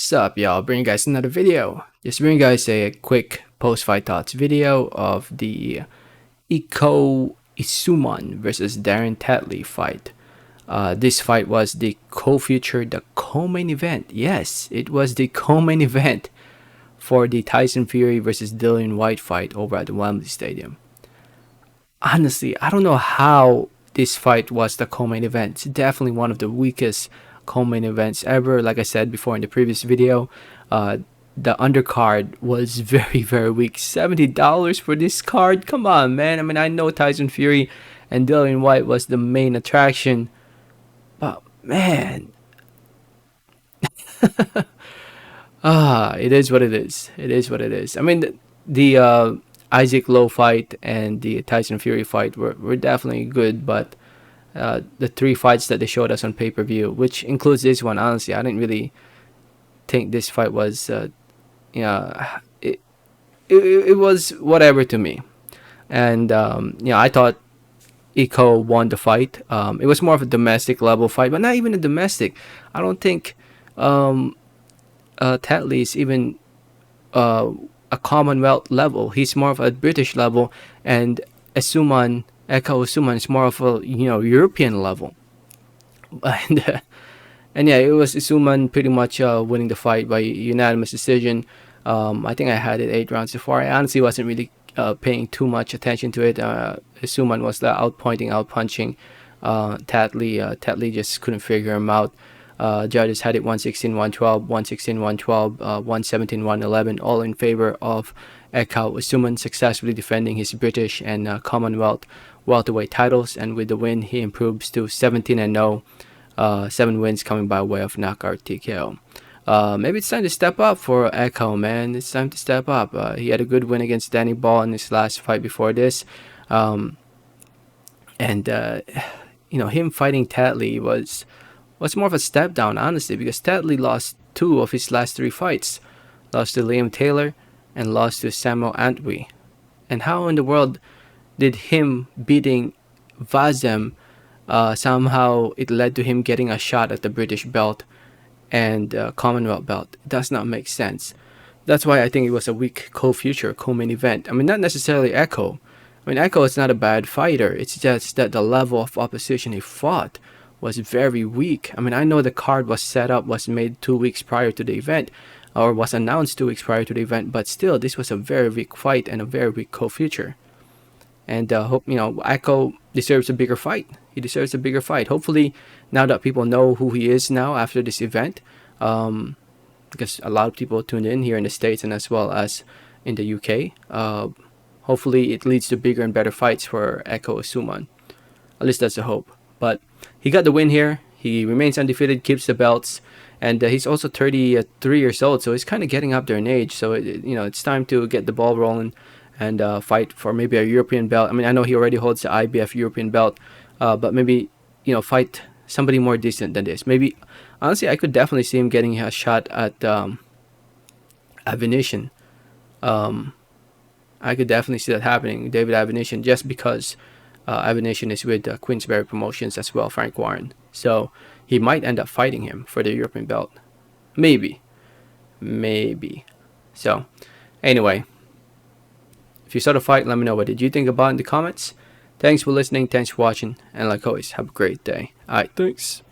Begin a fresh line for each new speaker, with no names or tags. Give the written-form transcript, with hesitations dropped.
Sup, y'all? Bring you guys another video. Just bring you guys a quick post-fight thoughts video of the Ekow Essuman versus Darren Tetley fight. This fight was the co-feature, the co-main event. Yes, it was the co-main event for the Tyson Fury versus Dillian White fight over at the Wembley Stadium. Honestly, I don't know how this fight was the co-main event. It's definitely one of the weakest co-main events ever. Like I said before in the previous video, the undercard was very weak. $70 for this card? Come on, man. I mean, I know Tyson Fury and Dillian White was the main attraction, but man, it is what it is. It is what it is. I mean, the Isaac Lowe fight and the Tyson Fury fight were definitely good, but the three fights that they showed us on pay-per-view, which includes this one, honestly, I didn't really think this fight was, it was whatever to me. And, I thought Ekow won the fight. It was more of a domestic level fight, but not even a domestic. I don't think Tetley is even a Commonwealth level. He's more of a British level, and Ekow Essuman is more of a European level. And yeah, it was Essuman pretty much winning the fight by unanimous decision. I think I had it 8 rounds before. I honestly wasn't really paying too much attention to it. Essuman was the outpointing, outpunching Tetley. Tetley just couldn't figure him out. Judges had it 116-112, 116-112, 117-111, all in favor of Ekow Essuman, successfully defending his British and Commonwealth welterweight titles, and with the win, he improves to 17-0, 7 wins coming by way of knockout TKO. Maybe it's time to step up for Ekow, man. It's time to step up. He had a good win against Danny Ball in his last fight before this, him fighting Tetley was more of a step down, honestly, because Tetley lost 2 of his last 3 fights. Lost to Liam Taylor and lost to Samuel Antwi. And how in the world did him beating Vazem, somehow it led to him getting a shot at the British belt and Commonwealth belt? It does not make sense. That's why I think it was a weak co-future, co-main event. I mean, not necessarily Ekow. I mean, Ekow is not a bad fighter. It's just that the level of opposition he fought was very weak. I mean, I know the card was made 2 weeks prior to the event, or was announced 2 weeks prior to the event, but still, this was a very weak fight and a very weak co-future. And hope Ekow deserves a bigger fight. He deserves a bigger fight. Hopefully, now that people know who he is now after this event, because a lot of people tuned in here in the States and as well as in the UK. Hopefully, it leads to bigger and better fights for Ekow Essuman. At least that's the hope. But he got the win here. He remains undefeated, keeps the belts, and he's also 33 years old, so he's kind of getting up there in age. So it's time to get the ball rolling and fight for maybe a European belt. I mean, I know he already holds the IBF European belt, but maybe fight somebody more decent than this. Maybe, honestly, I could definitely see him getting a shot at Avination. I could definitely see that happening, David Avination, just because Avination is with Queensberry Promotions as well, Frank Warren. So he might end up fighting him for the European belt. Maybe. So, anyway, if you saw the fight, let me know what did you think about it in the comments. Thanks for listening, thanks for watching, and like always, have a great day. Alright, thanks.